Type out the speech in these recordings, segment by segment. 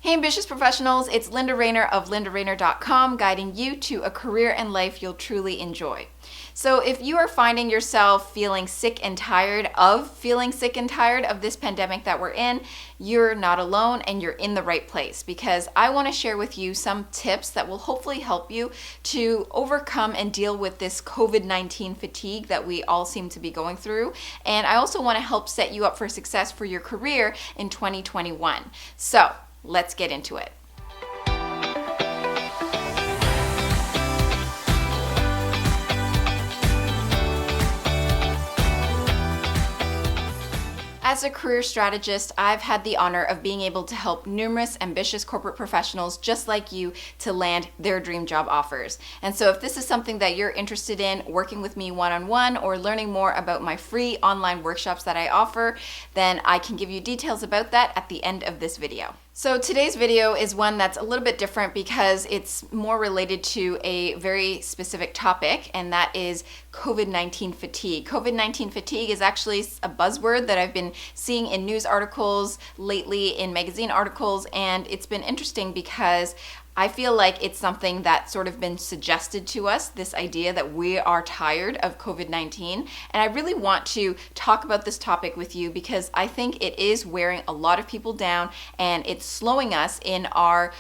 Hey ambitious professionals, it's Linda Rayner of lindarainer.com, guiding you to a career and life you'll truly enjoy. So if you are finding yourself feeling sick and tired of this pandemic that we're in, you're not alone and you're in the right place, because I want to share with you some tips that will hopefully help you to overcome and deal with this COVID-19 fatigue that we all seem to be going through. And I also want to help set you up for success for your career in 2021. So let's get into it. As a career strategist, I've had the honor of being able to help numerous ambitious corporate professionals just like you to land their dream job offers. And so if this is something that you're interested in, working with me one-on-one or learning more about my free online workshops that I offer, then I can give you details about that at the end of this video. So today's video is one that's a little bit different because it's more related to a very specific topic, and that is COVID-19 fatigue. COVID-19 fatigue is actually a buzzword that I've been seeing in news articles lately, in magazine articles, and it's been interesting because I feel like it's something that's sort of been suggested to us, this idea that we are tired of COVID-19. And I really want to talk about this topic with you because I think it is wearing a lot of people down and it's slowing us in our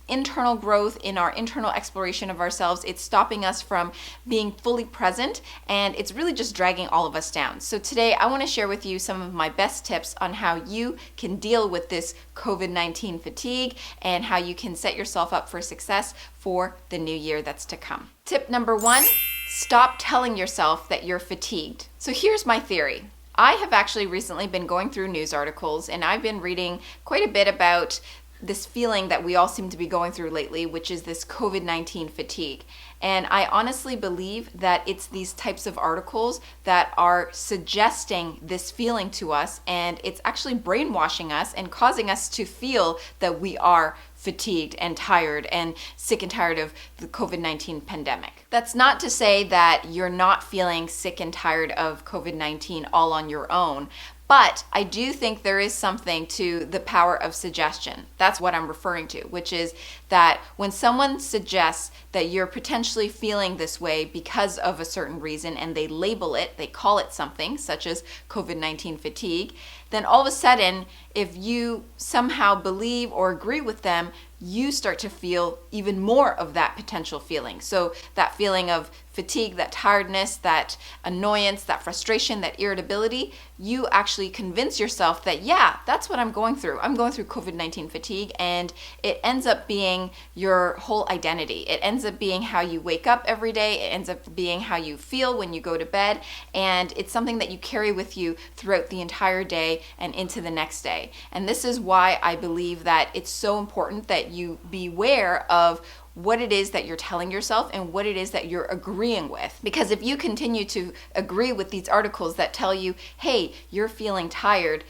internal growth, in our internal exploration of ourselves. It's stopping us from being fully present, and it's really just dragging all of us down. So today I want to share with you some of my best tips on how you can deal with this COVID-19 fatigue and how you can set yourself up for success for the new year that's to come. Tip number 1, stop telling yourself that you're fatigued. So here's my theory. I have actually recently been going through news articles, and I've been reading quite a bit about this feeling that we all seem to be going through lately, which is this COVID-19 fatigue. And I honestly believe that it's these types of articles that are suggesting this feeling to us, and it's actually brainwashing us and causing us to feel that we are fatigued and tired and sick and tired of the COVID-19 pandemic. That's not to say that you're not feeling sick and tired of COVID-19 all on your own, but I do think there is something to the power of suggestion. That's what I'm referring to, which is that when someone suggests that you're potentially feeling this way because of a certain reason and they label it, they call it something such as COVID-19 fatigue, then all of a sudden, if you somehow believe or agree with them, you start to feel even more of that potential feeling. So that feeling of fatigue, that tiredness, that annoyance, that frustration, that irritability, you actually convince yourself that, yeah, that's what I'm going through. I'm going through COVID-19 fatigue, and it ends up being your whole identity. It ends up being how you wake up every day. It ends up being how you feel when you go to bed, and it's something that you carry with you throughout the entire day and into the next day. And this is why I believe that it's so important that you beware of what it is that you're telling yourself and what it is that you're agreeing with. Because if you continue to agree with these articles that tell you, hey, you're feeling tired,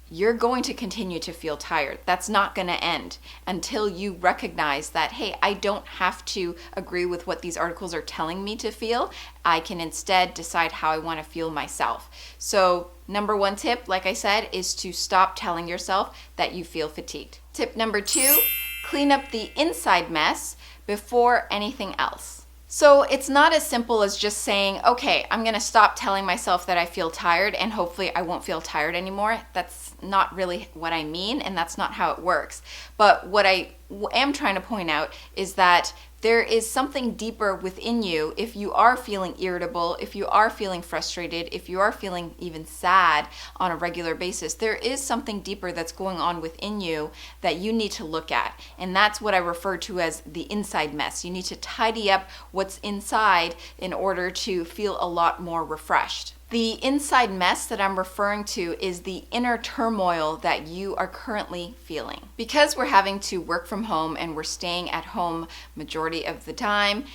you're going to continue to feel tired. That's not going to end until you recognize that, hey, I don't have to agree with what these articles are telling me to feel. I can instead decide how I want to feel myself. So number 1 tip, like I said, is to stop telling yourself that you feel fatigued. Tip number 2, clean up the inside mess before anything else. So it's not as simple as just saying, okay, I'm going to stop telling myself that I feel tired and hopefully I won't feel tired anymore. That's not really what I mean, and that's not how it works. But what I am trying to point out is that there is something deeper within you. If you are feeling irritable, if you are feeling frustrated, if you are feeling even sad on a regular basis, there is something deeper that's going on within you that you need to look at. And that's what I refer to as the inside mess. You need to tidy up what's inside in order to feel a lot more refreshed. The inside mess that I'm referring to is the inner turmoil that you are currently feeling. Because we're having to work from home and we're staying at home majority of the time,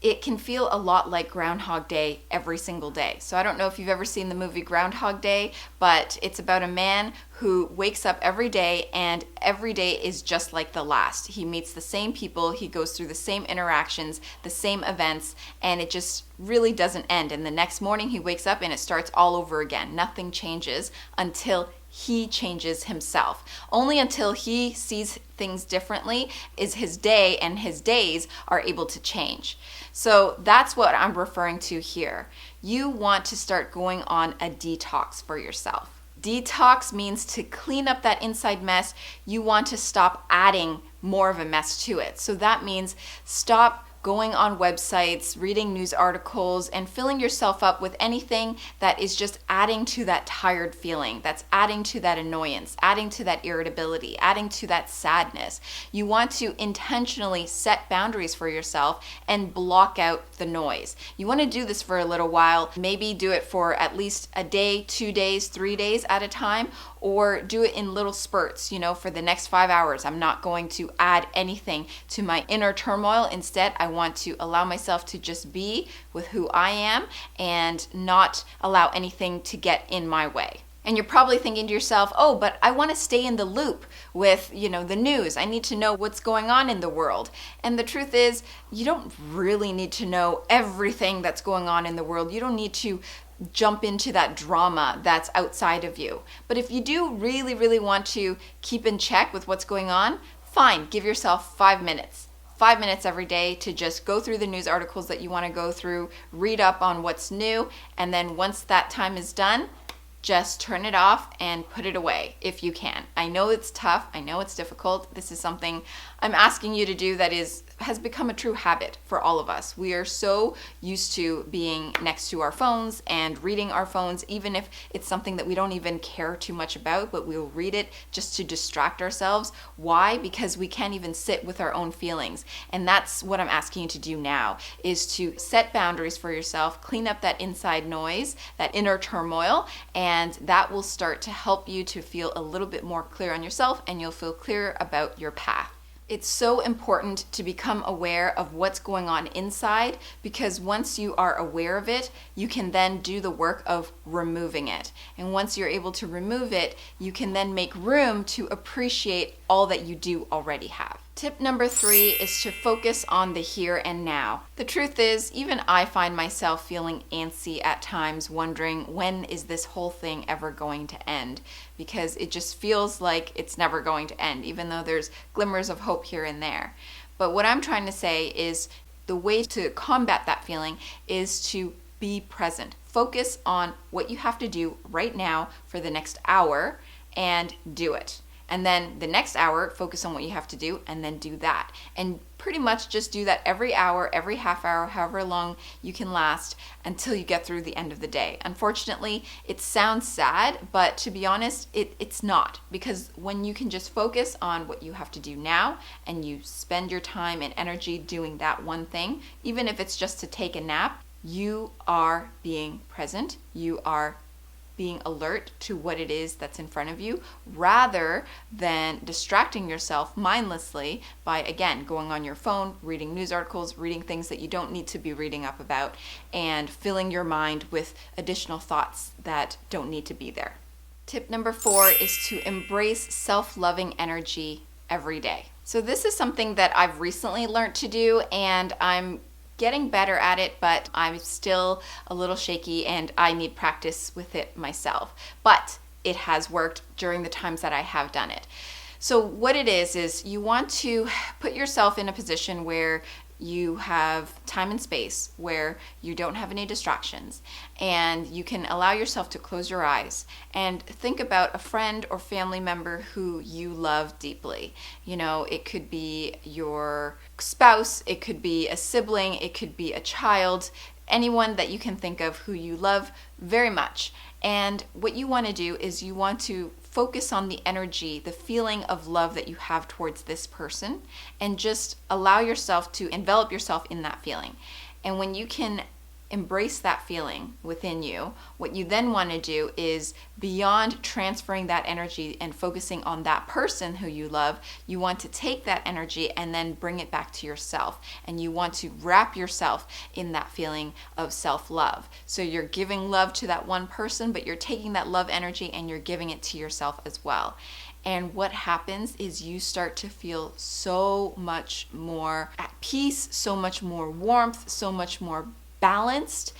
it can feel a lot like Groundhog Day every single day. So I don't know if you've ever seen the movie Groundhog Day, but it's about a man who wakes up every day and every day is just like the last. He meets the same people, he goes through the same interactions, the same events, and it just really doesn't end. And the next morning he wakes up and it starts all over again. Nothing changes until he changes himself. Only until he sees things differently is his day and his days are able to change. So that's what I'm referring to here. You want to start going on a detox for yourself. Detox means to clean up that inside mess. You want to stop adding more of a mess to it. So that means stop going on websites, reading news articles, and filling yourself up with anything that is just adding to that tired feeling, that's adding to that annoyance, adding to that irritability, adding to that sadness. You want to intentionally set boundaries for yourself and block out the noise. You want to do this for a little while, maybe do it for at least a day, 2 days, 3 days at a time, or do it in little spurts. For the next 5 hours, I'm not going to add anything to my inner turmoil. Instead, I want to allow myself to just be with who I am and not allow anything to get in my way. And you're probably thinking to yourself, oh, but I want to stay in the loop with, the news. I need to know what's going on in the world. And the truth is, you don't really need to know everything that's going on in the world. You don't need to jump into that drama that's outside of you. But if you do really, really want to keep in check with what's going on, fine, give yourself 5 minutes. 5 minutes every day to just go through the news articles that you want to go through, read up on what's new, and then once that time is done, just turn it off and put it away if you can. I know it's tough. I know it's difficult. This is something I'm asking you to do that has become a true habit for all of us. We are so used to being next to our phones and reading our phones, even if it's something that we don't even care too much about, but we'll read it just to distract ourselves. Why? Because we can't even sit with our own feelings. And that's what I'm asking you to do now, is to set boundaries for yourself, clean up that inside noise, that inner turmoil, and that will start to help you to feel a little bit more clear on yourself, and you'll feel clear about your path. It's so important to become aware of what's going on inside, because once you are aware of it, you can then do the work of removing it. And once you're able to remove it, you can then make room to appreciate all that you do already have. Tip number 3 is to focus on the here and now. The truth is, even I find myself feeling antsy at times, wondering when is this whole thing ever going to end? Because it just feels like it's never going to end, even though there's glimmers of hope here and there. But what I'm trying to say is the way to combat that feeling is to be present. Focus on what you have to do right now for the next hour and do it. And then the next hour, focus on what you have to do and then do that. And pretty much just do that every hour, every half hour, however long you can last until you get through the end of the day. Unfortunately, it sounds sad, but to be honest, it's not. Because when you can just focus on what you have to do now and you spend your time and energy doing that one thing, even if it's just to take a nap, you are being present. You are being alert to what it is that's in front of you, rather than distracting yourself mindlessly by, again, going on your phone, reading news articles, reading things that you don't need to be reading up about, and filling your mind with additional thoughts that don't need to be there. Tip number 4 is to embrace self-loving energy every day. So this is something that I've recently learned to do, and I'm getting better at it, but I'm still a little shaky and I need practice with it myself. But it has worked during the times that I have done it. So what it is you want to put yourself in a position where you have time and space, where you don't have any distractions, and you can allow yourself to close your eyes and think about a friend or family member who you love deeply. It could be your spouse, it could be a sibling, it could be a child, anyone that you can think of who you love very much. And what you want to do is you want to focus on the energy, the feeling of love that you have towards this person, and just allow yourself to envelop yourself in that feeling. And when you can embrace that feeling within you, what you then want to do is, beyond transferring that energy and focusing on that person who you love, you want to take that energy and then bring it back to yourself. And you want to wrap yourself in that feeling of self-love. So you're giving love to that one person, but you're taking that love energy and you're giving it to yourself as well. And what happens is you start to feel so much more at peace, so much more warmth, so much more balanced,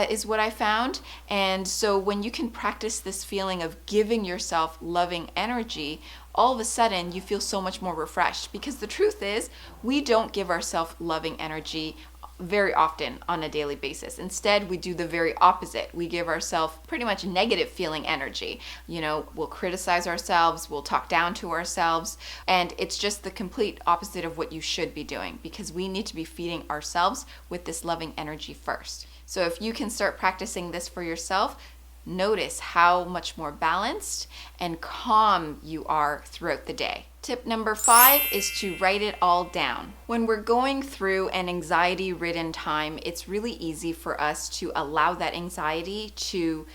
is what I found. And so when you can practice this feeling of giving yourself loving energy, all of a sudden you feel so much more refreshed, because the truth is we don't give ourselves loving energy very often on a daily basis. Instead, we do the very opposite. We give ourselves pretty much negative feeling energy. We'll criticize ourselves, we'll talk down to ourselves, and it's just the complete opposite of what you should be doing, because we need to be feeding ourselves with this loving energy first. So if you can start practicing this for yourself, notice how much more balanced and calm you are throughout the day. Tip number 5 is to write it all down. When we're going through an anxiety-ridden time, it's really easy for us to allow that anxiety to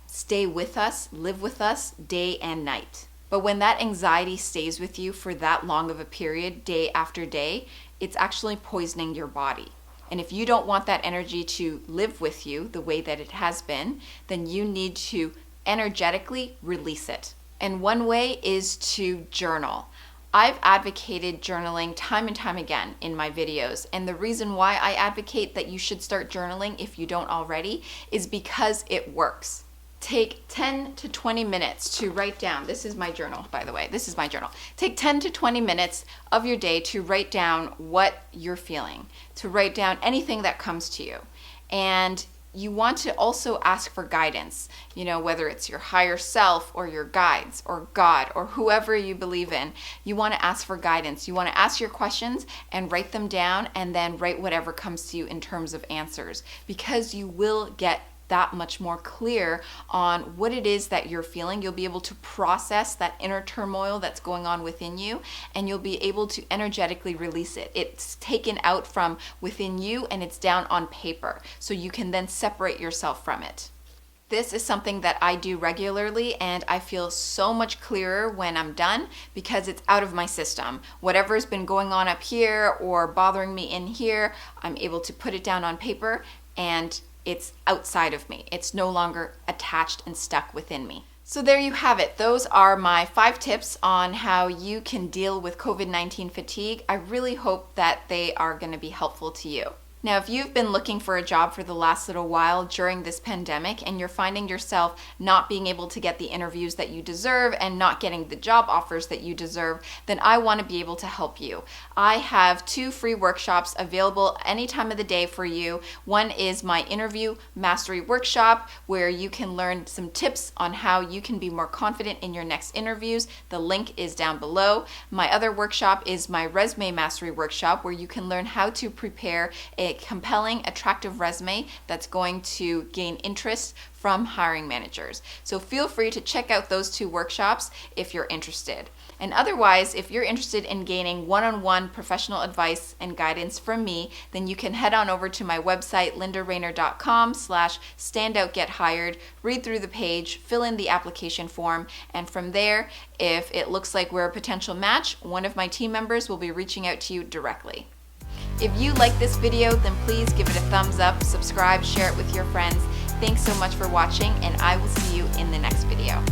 stay with us, live with us day and night. But when that anxiety stays with you for that long of a period, day after day, it's actually poisoning your body. And if you don't want that energy to live with you the way that it has been, then you need to energetically release it. And one way is to journal. I've advocated journaling time and time again in my videos. And the reason why I advocate that you should start journaling if you don't already is because it works. Take 10 to 20 minutes to write down. This is my journal, by the way. This is my journal. Take 10 to 20 minutes of your day to write down what you're feeling, to write down anything that comes to you. And you want to also ask for guidance, whether it's your higher self or your guides or God or whoever you believe in. You want to ask for guidance. You want to ask your questions and write them down, and then write whatever comes to you in terms of answers, because you will get that much more clear on what it is that you're feeling. You'll be able to process that inner turmoil that's going on within you, and you'll be able to energetically release it. It's taken out from within you and it's down on paper, so you can then separate yourself from it. This is something that I do regularly, and I feel so much clearer when I'm done, because it's out of my system. Whatever's been going on up here or bothering me in here, I'm able to put it down on paper, and it's outside of me. It's no longer attached and stuck within me. So there you have it. Those are my 5 tips on how you can deal with COVID-19 fatigue. I really hope that they are going to be helpful to you. Now, if you've been looking for a job for the last little while during this pandemic, and you're finding yourself not being able to get the interviews that you deserve and not getting the job offers that you deserve, then I want to be able to help you. I have 2 free workshops available any time of the day for you. One is my interview mastery workshop, where you can learn some tips on how you can be more confident in your next interviews. The link is down below. My other workshop is my resume mastery workshop, where you can learn how to prepare a compelling, attractive resume that's going to gain interest from hiring managers. So feel free to check out those 2 workshops if you're interested. And otherwise, if you're interested in gaining one-on-one professional advice and guidance from me, then you can head on over to my website, lindarainer.com/standoutgethired, read through the page, fill in the application form, and from there, if it looks like we're a potential match, one of my team members will be reaching out to you directly. If you like this video, then please give it a thumbs up, subscribe, share it with your friends. Thanks so much for watching, and I will see you in the next video.